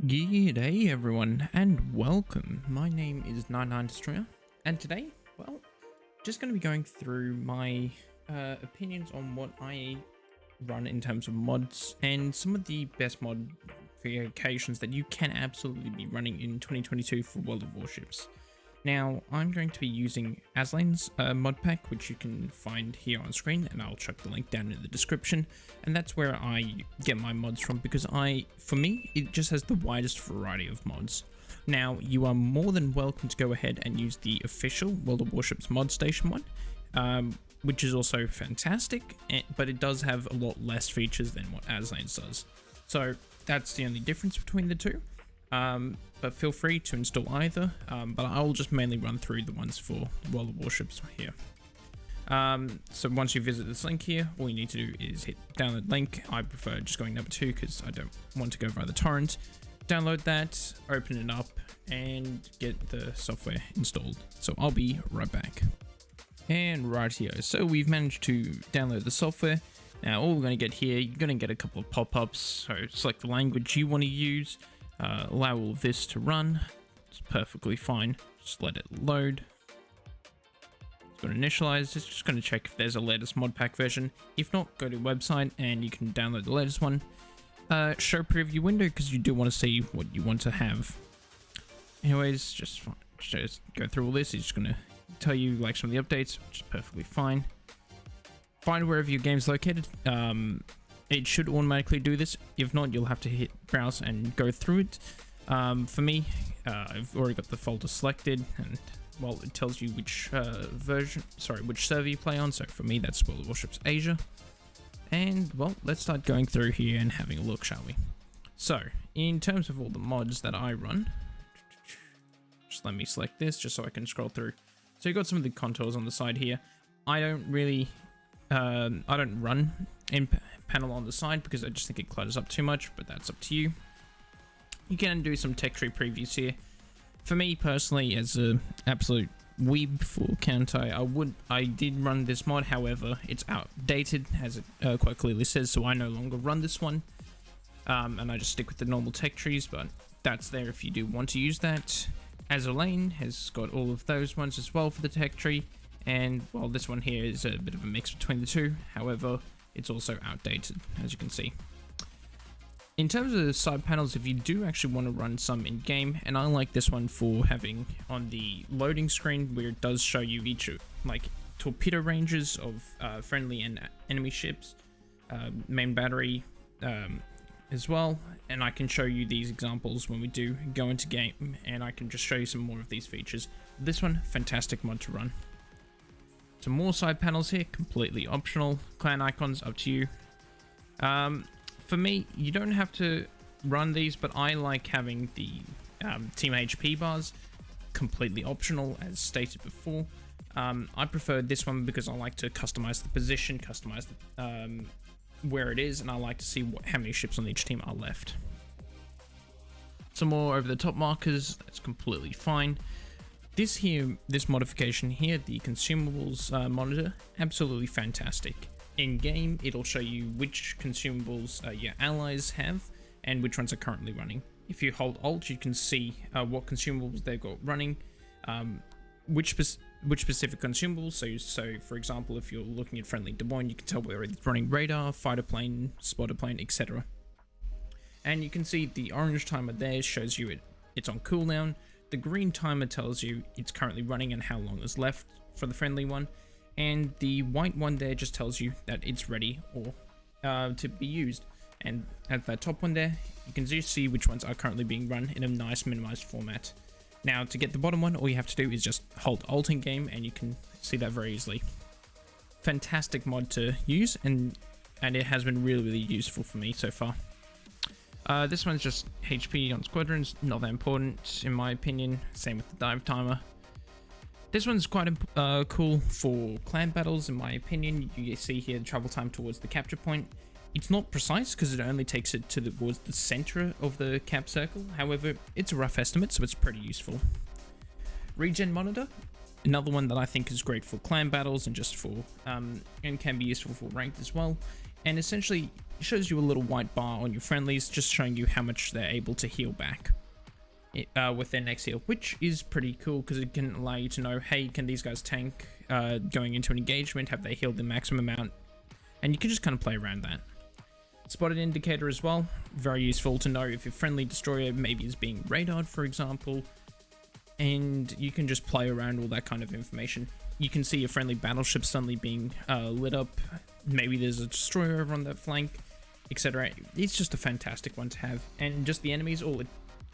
G'day everyone and welcome. My name is 99 Destroyer and today, well, just going to be going through my opinions on what I run in terms of mods and some of the best modifications that you can absolutely be running in 2022 for World of Warships. Now, I'm going to be using Aslains mod pack, which you can find here on screen, and I'll chuck the link down in the description. And that's where I get my mods from, because for me, it just has the widest variety of mods. Now, you are more than welcome to go ahead and use the official World of Warships Modstation one, which is also fantastic, but it does have a lot less features than what Aslains does. So that's the only difference between the two. But feel free to install either, but I'll just mainly run through the ones for World of Warships here. So once you visit this link here, all you need to do is hit download link. I prefer just going number 2 because I don't want to go via the torrent. Download that, open it up, and get the software installed. So I'll be right back. And right here, so we've managed to download the software. Now all we're going to get here, you're going to get a couple of pop-ups, so select the language you want to use. Allow all of this to run. It's perfectly fine. Just let it load. It's going to initialize. It's just going to check if there's a latest mod pack version. If not, go to the website and you can download the latest one. Show preview window because you do want to see what you want to have. Anyways, just go through all this. It's just going to tell you like some of the updates, which is perfectly fine. Find wherever your game's located. It should automatically do this. If not, you'll have to hit browse and go through it. For me, I've already got the folder selected, and well, it tells you which which server you play on. So for me, that's World of Warships Asia. And well, let's start going through here and having a look, shall we? So in terms of all the mods that I run, just let me select this just so I can scroll through. So you've got some of the contours on the side here. I don't really, I don't run in panel on the side because I just think it clutters up too much, but that's up to you. You can do some tech tree previews here. For me personally, as an absolute weeb for Kantai, I did run this mod, however, it's outdated, as it quite clearly says, so I no longer run this one. And I just stick with the normal tech trees, but that's there if you do want to use that. Aslains has got all of those ones as well for the tech tree, and well, this one here is a bit of a mix between the two, however, it's also outdated, as you can see. In terms of the side panels, if you do actually want to run some in-game, and I like this one for having on the loading screen where it does show you each like torpedo ranges of friendly and enemy ships, main battery as well, and I can show you these examples when we do go into game, and I can just show you some more of these features. This one, fantastic mod to run. Some more side panels here, completely optional. Clan icons, up to you. For me, you don't have to run these, but I like having the team HP bars, completely optional, as stated before. I prefer this one because I like to customize the position, customize the, where it is, and I like to see how many ships on each team are left. Some more over the top markers, that's completely fine. This modification here, the Consumables monitor, absolutely fantastic. In game, it'll show you which consumables your allies have and which ones are currently running. If you hold Alt, you can see what consumables they've got running, which specific consumables. So for example, if you're looking at friendly Demount, you can tell whether it's running radar, fighter plane, spotter plane, etc. And you can see the orange timer there shows you it's on cooldown. The green timer tells you it's currently running and how long is left for the friendly one, and the white one there just tells you that it's ready or to be used. And at that top one there, you can just see which ones are currently being run in a nice minimized format. Now to get the bottom one, all you have to do is just hold Alt in game, and you can see that very easily. Fantastic mod to use, and it has been really useful for me so far. This one's just HP on squadrons, not that important in my opinion, same with the dive timer. This one's quite cool for clan battles in my opinion. You see here the travel time towards the capture point. It's not precise because it only takes it towards the center of the cap circle, however it's a rough estimate, so it's pretty useful. Regen monitor, another one that I think is great for clan battles and just for and can be useful for ranked as well. And essentially it shows you a little white bar on your friendlies, just showing you how much they're able to heal back with their next heal, which is pretty cool because it can allow you to know, hey, can these guys tank going into an engagement? Have they healed the maximum amount? And you can just kind of play around that. Spotted indicator as well, very useful to know if your friendly destroyer maybe is being radared, for example, and you can just play around all that kind of information. You can see your friendly battleship suddenly being lit up, maybe there's a destroyer over on that flank, etc. It's just a fantastic one to have, and just the enemies, all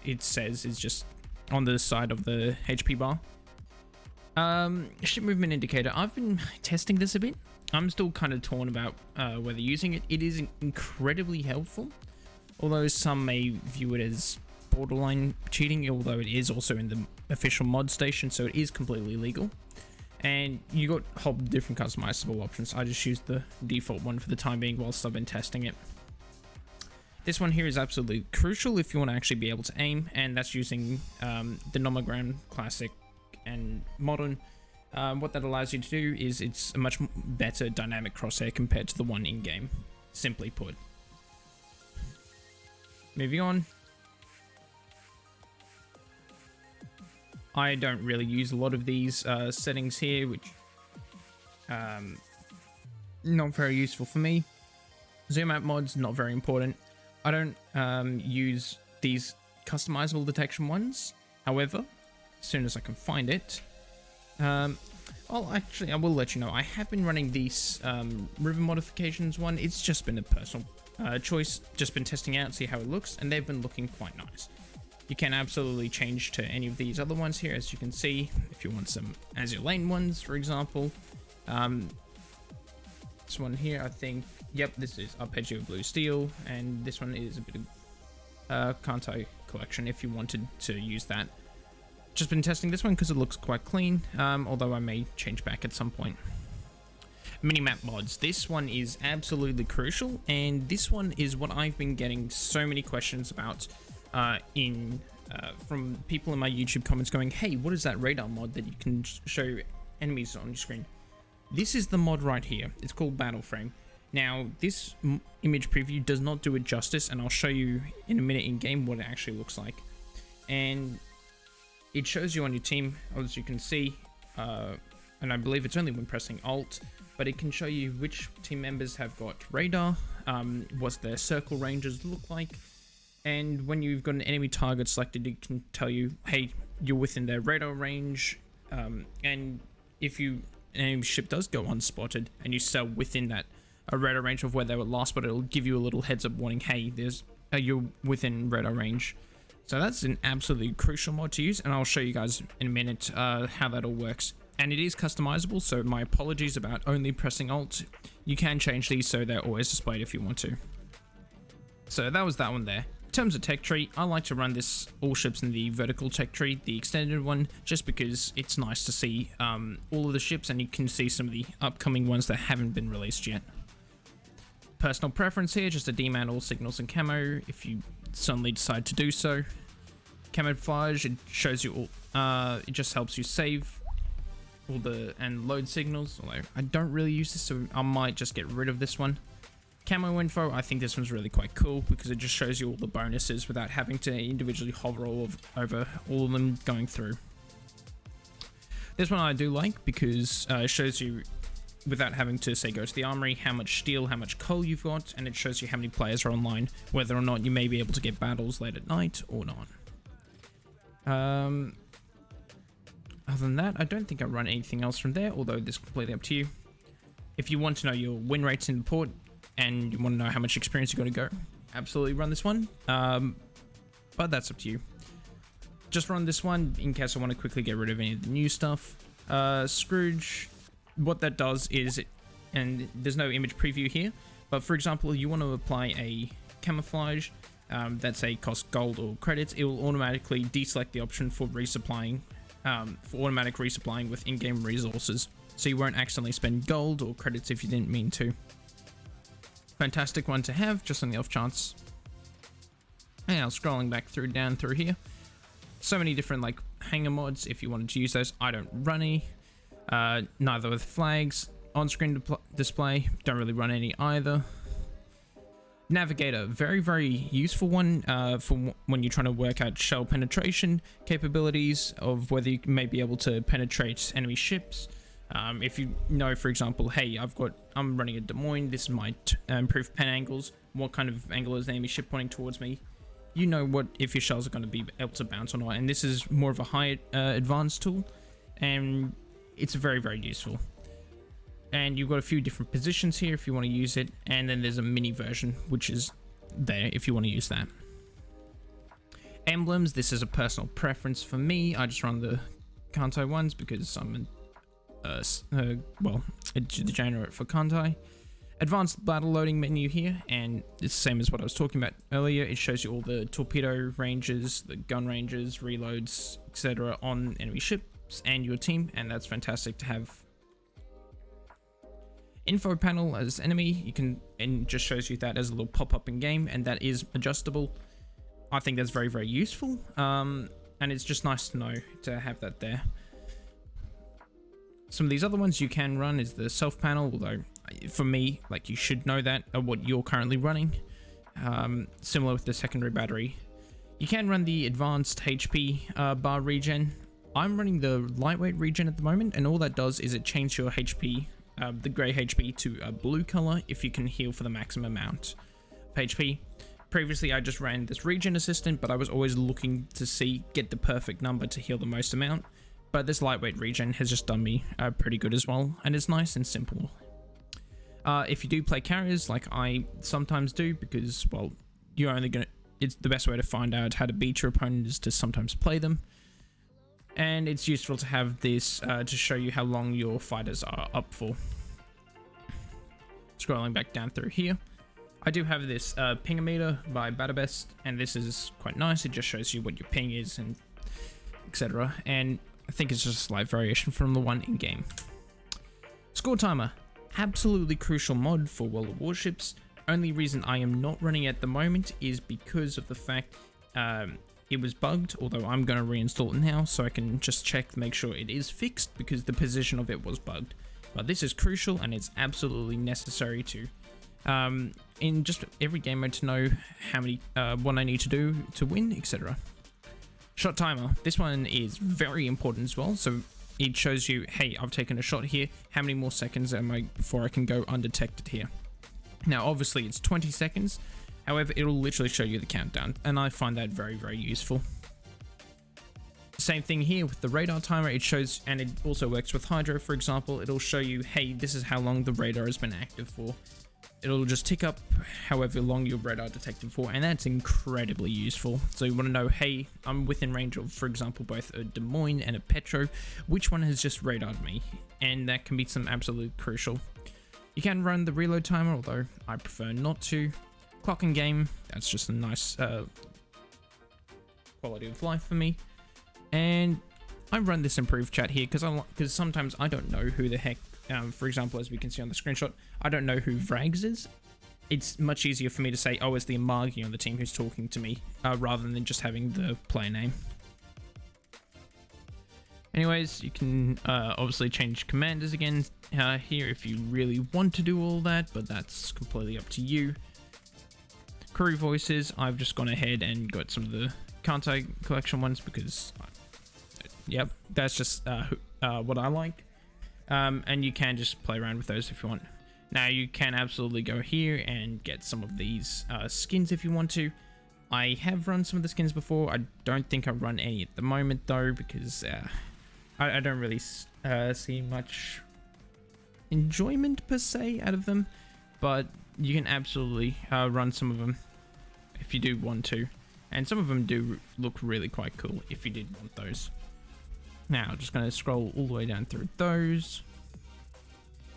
it says is just on the side of the HP bar. Ship movement indicator, I've been testing this a bit. I'm still kind of torn about whether using it. It is incredibly helpful, although some may view it as borderline cheating, although it is also in the official Modstation, so it is completely legal. And you got a whole different customizable options. I just used the default one for the time being whilst I've been testing it. This one here is absolutely crucial if you want to actually be able to aim, and that's using the Nomogram Classic and Modern. What that allows you to do is it's a much better dynamic crosshair compared to the one in-game, simply put. Moving on. I don't really use a lot of these settings here, which not very useful for me. Minimap mods, not very important. I don't use these customizable detection ones. However, as soon as I can find it, well, actually, I will let you know. I have been running these river modifications one. It's just been a personal choice. Just been testing out, see how it looks, and they've been looking quite nice. You can absolutely change to any of these other ones here, as you can see, if you want some Azure Lane ones, for example. This one here, I think, yep, this is Arpeggio Blue Steel, and this one is a bit of Kanto Collection if you wanted to use that. Just been testing this one because it looks quite clean, although I may change back at some point. Minimap mods. This one is absolutely crucial, and this one is what I've been getting so many questions about from people in my YouTube comments going, hey, what is that radar mod that you can show enemies on your screen? This is the mod right here. It's called Battle Frame. Now, this image preview does not do it justice, and I'll show you in a minute in game what it actually looks like. And it shows you on your team, as you can see, and I believe it's only when pressing Alt, but it can show you which team members have got radar, what their circle ranges look like, and when you've got an enemy target selected, it can tell you, hey, you're within their radar range, and if an enemy ship does go unspotted and you sell within that radar range of where they were last spotted, it'll give you a little heads up warning, hey, you're within radar range. So that's an absolutely crucial mod to use, and I'll show you guys in a minute how that all works. And it is customizable, so my apologies about only pressing Alt. You can change these so they're always displayed if you want to. So that was that one there. In terms of tech tree, I like to run all ships in the vertical tech tree, the extended one, just because it's nice to see all of the ships, and you can see some of the upcoming ones that haven't been released yet. Personal preference here, just to demount all signals and camo if you suddenly decide to do so. Camouflage, it shows you all, it just helps you save all and load signals, although I don't really use this, so I might just get rid of this one. Camo info, I think this one's really quite cool because it just shows you all the bonuses without having to individually hover over all of them going through. This one I do like because it shows you, without having to say go to the armory, how much steel, how much coal you've got, and it shows you how many players are online, whether or not you may be able to get battles late at night or not. Other than that, I don't think I run anything else from there, although this is completely up to you. If you want to know your win rates in the port, and you want to know how much experience you got to go, absolutely run this one. But that's up to you. Just run this one in case I want to quickly get rid of any of the new stuff. Scrooge, what that does is, and there's no image preview here, but for example, you want to apply a camouflage that say cost gold or credits, it will automatically deselect the option for resupplying, for automatic resupplying with in-game resources, so you won't accidentally spend gold or credits if you didn't mean to. Fantastic one to have, just on the off chance. And now scrolling back down through here, so many different like hanger mods if you wanted to use those. I don't run any, neither with flags. On-screen display, don't really run any either. Navigator, very useful one for when you're trying to work out shell penetration capabilities of whether you may be able to penetrate enemy ships. If you know, for example, hey, I'm running a Demount, this is my improved pen angles, what kind of angle is the enemy ship pointing towards me, you know what if your shells are going to be able to bounce or not. And this is more of a high advanced tool, and it's very useful. And you've got a few different positions here if you want to use it, and then there's a mini version which is there if you want to use that. Emblems, this is a personal preference for me. I just run the Kantai ones because I'm a degenerate for Kantai. Advanced battle loading menu here, and it's the same as what I was talking about earlier. It shows you all the torpedo ranges, the gun ranges, reloads, etc. on enemy ships and your team, and that's fantastic to have. Info panel as enemy, and just shows you that as a little pop-up in game, and that is adjustable. I think that's very useful, and it's just nice to know to have that there. Some of these other ones you can run is the self panel, although for me, like, you should know that what you're currently running. Similar with the secondary battery, you can run the advanced HP bar regen. I'm running the lightweight regen at the moment, and all that does is it changes your HP, the grey HP, to a blue color if you can heal for the maximum amount of HP. Previously I just ran this regen assistant, but I was always looking to get the perfect number to heal the most amount. But this lightweight regen has just done me pretty good as well, and it's nice and simple. If you do play carriers, like I sometimes do, because, well, you're only gonna, it's the best way to find out how to beat your opponent is to sometimes play them. And it's useful to have this to show you how long your fighters are up for. Scrolling back down through here, I do have this Pingometer by BatterBest, and this is quite nice. It just shows you what your ping is and etc. And I think it's just a slight variation from the one in game. Score timer, absolutely crucial mod for World of Warships. Only reason I am not running it at the moment is because of the fact it was bugged, although I'm going to reinstall it now so I can just check to make sure it is fixed, because the position of it was bugged. But this is crucial, and it's absolutely necessary to in just every game mode to know how many what I need to do to win, etc. Shot timer, this one is very important as well. So it shows you, hey, I've taken a shot here, how many more seconds am I before I can go undetected here. Now obviously it's 20 seconds, however it'll literally show you the countdown, and I find that very useful. Same thing here with the radar timer. It shows, and it also works with Hydro, for example. It'll show you, hey, this is how long the radar has been active for. It'll just tick up however long your radar detected for, and that's incredibly useful. So you want to know, hey, I'm within range of, for example, both a Demount and a Petro. Which one has just radared me? And that can be some absolute crucial. You can run the reload timer, although I prefer not to. Clock in game, that's just a nice quality of life for me. And I run this improved chat here because sometimes I don't know who the heck, for example, as we can see on the screenshot, I don't know who Vrags is. It's much easier for me to say, oh, it's the Amagi on the team who's talking to me, rather than just having the player name. Anyways, you can obviously change commanders again here if you really want to do all that, but that's completely up to you. Crew voices, I've just gone ahead and got some of the Kantai collection ones because, yep, that's just what I like. And you can just play around with those if you want. Now you can absolutely go here and get some of these skins if you want to. I have run some of the skins before. I don't think I run any at the moment though, because I don't really see much enjoyment per se out of them, but you can absolutely run some of them if you do want to, and some of them do look really quite cool if you did want those. Now just going to scroll all the way down through those.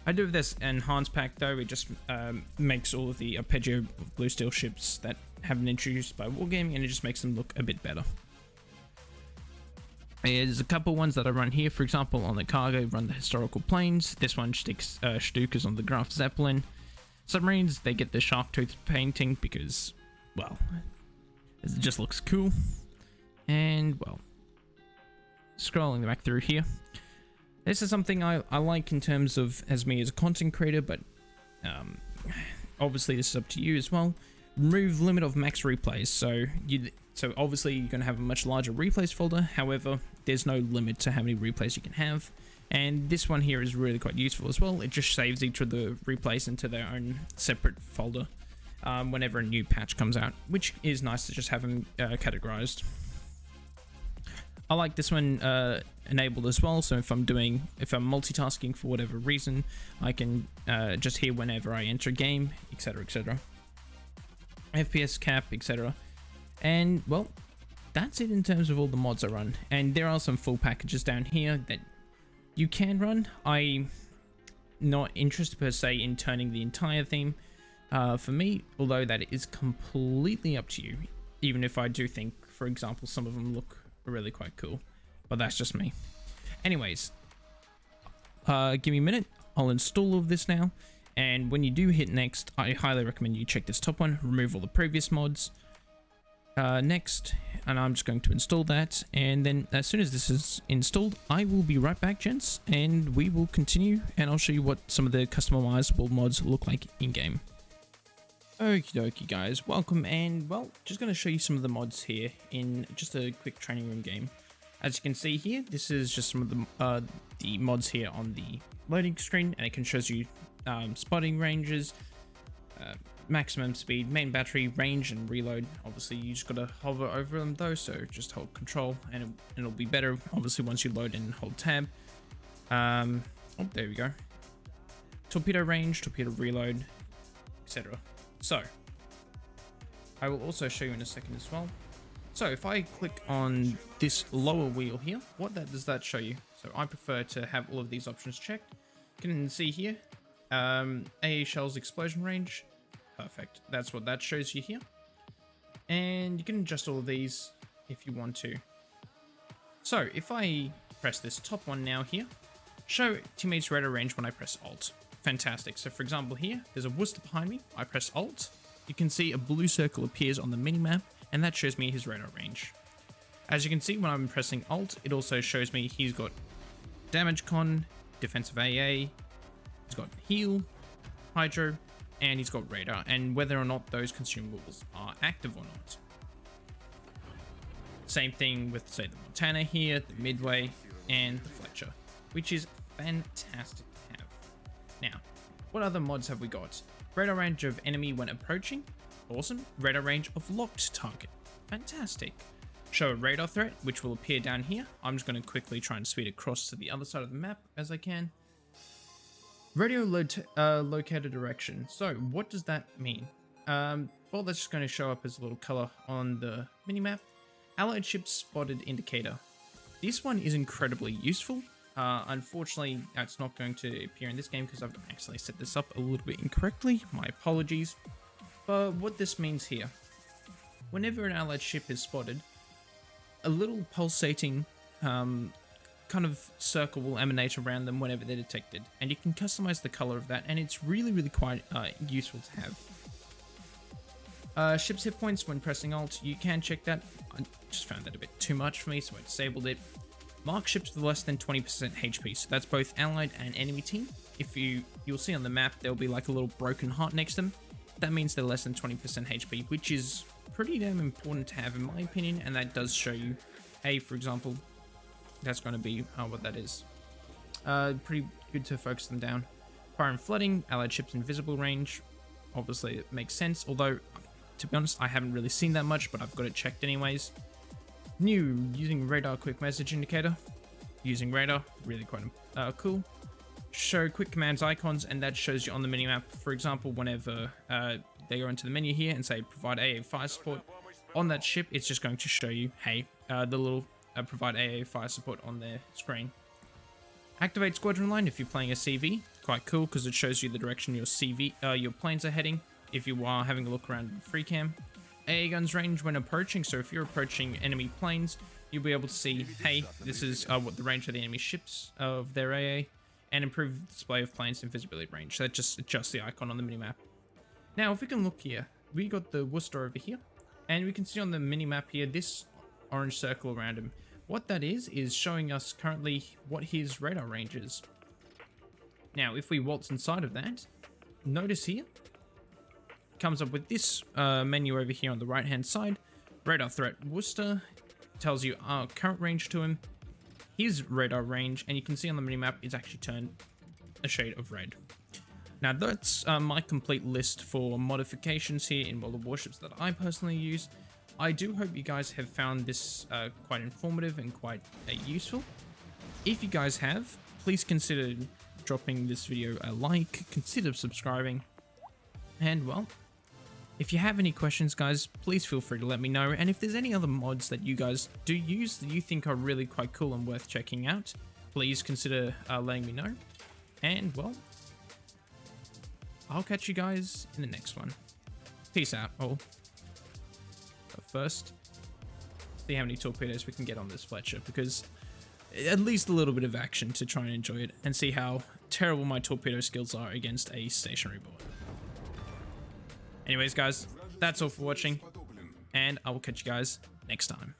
I do have this Enhance Pack though. It just makes all of the arpeggio blue steel ships that have been introduced by Wargaming, and it just makes them look a bit better. There's a couple ones that I run here. For example, on the Kaga, run the historical planes. This one sticks Stukas on the Graf Zeppelin. Submarines, they get the shark tooth painting because, well, it just looks cool. And, well, scrolling back through here, this is something I like in terms of as me as a content creator, but obviously this is up to you as well. Remove limit of max replays. So obviously you're going to have a much larger replays folder. However, there's no limit to how many replays you can have. And this one here is really quite useful as well. It just saves each of the replays into their own separate folder whenever a new patch comes out, which is nice to just have them categorized. I like this one enabled as well, so if I'm multitasking for whatever reason, I can just hear whenever I enter a game, etc, etc. FPS cap, etc. And well, that's it in terms of all the mods I run. And there are some full packages down here that you can run. I'm not interested per se in turning the entire theme for me, although that is completely up to you, even if I do think, for example, some of them look really quite cool, but that's just me. Anyways, give me a minute, I'll install all of this now, and when you do hit next, I highly recommend you check this top one, remove all the previous mods. Next, and I'm just going to install that, and then as soon as this is installed, I will be right back, gents, and we will continue, and I'll show you what some of the customizable mods look like in game. Okie dokie guys, welcome, and well, just going to show you some of the mods here in just a quick training room game. As you can see here, this is just some of the mods here on the loading screen, and it can show you spotting ranges, maximum speed, main battery, range, and reload. Obviously you just gotta hover over them though, so just hold control and it'll be better obviously once you load and hold tab. Oh, there we go. Torpedo range, torpedo reload, etc. So I will also show you in a second as well. So if I click on this lower wheel here, what does that show you? So I prefer to have all of these options checked. You can see here, AA shells explosion range. Perfect. That's what that shows you here. And you can adjust all of these if you want to. So if I press this top one now here, show teammates radar range when I press Alt. Fantastic. So for example here, there's a Worcester behind me. I press Alt. You can see a blue circle appears on the minimap, and that shows me his radar range. As you can see, when I'm pressing Alt, it also shows me he's got damage con, defensive AA, he's got heal, hydro, and he's got radar, and whether or not those consumables are active or not. Same thing with, say, the Montana here, the Midway, and the Fletcher, which is fantastic to have. Now, what other mods have we got? Radar range of enemy when approaching. Awesome. Radar range of locked target. Fantastic. Show a radar threat, which will appear down here. I'm just going to quickly try and speed across to the other side of the map as I can. Radio locator direction. So what does that mean? Well, that's just going to show up as a little color on the minimap. Allied ships spotted indicator. This one is incredibly useful. Unfortunately, that's not going to appear in this game because I've actually set this up a little bit incorrectly. My apologies. But what this means here, whenever an allied ship is spotted, a little pulsating kind of circle will emanate around them whenever they're detected, and you can customize the color of that, and it's really quite useful to have. Ship's hit points when pressing Alt, you can check that. I just found that a bit too much for me, so I disabled it. Mark ships with less than 20% HP, so that's both allied and enemy team. If you'll see on the map, there'll be like a little broken heart next to them. That means they're less than 20% HP, which is pretty damn important to have in my opinion, and that does show you, hey, for example, that's going to be what that is. Pretty good to focus them down. Fire and flooding, allied ships invisible range. Obviously it makes sense, although to be honest I haven't really seen that much, but I've got it checked anyways. New, using radar quick message indicator. Using radar, really quite cool. Show quick commands icons, and that shows you on the minimap, for example, whenever they go into the menu here and say provide AA fire support on that ship, it's just going to show you, hey, the little provide AA fire support on their screen. Activate squadron line if you're playing a CV, quite cool because it shows you the direction your planes are heading if you are having a look around free cam. AA guns range when approaching, so if you're approaching enemy planes, you'll be able to see, hey, this is what the range of the enemy ships of their AA, and improve display of planes invisibility range. So that just adjusts the icon on the minimap. Now, if we can look here, we got the Worcester over here, and we can see on the minimap here this orange circle around him. What that is showing us currently what his radar range is. Now, if we waltz inside of that, notice here, comes up with this menu over here on the right hand side. Radar threat Worcester tells you our current range to him, his radar range, and you can see on the minimap it's actually turned a shade of red. Now that's my complete list for modifications here in World of Warships that I personally use. I do hope you guys have found this quite informative and quite useful. If you guys have, please consider dropping this video a like, consider subscribing, and well, if you have any questions guys, please feel free to let me know, and if there's any other mods that you guys do use that you think are really quite cool and worth checking out, please consider letting me know, and well, I'll catch you guys in the next one. Peace out all. But first, see how many torpedoes we can get on this Fletcher, because at least a little bit of action to try and enjoy it, and see how terrible my torpedo skills are against a stationary board. Anyways guys, that's all for watching, and I will catch you guys next time.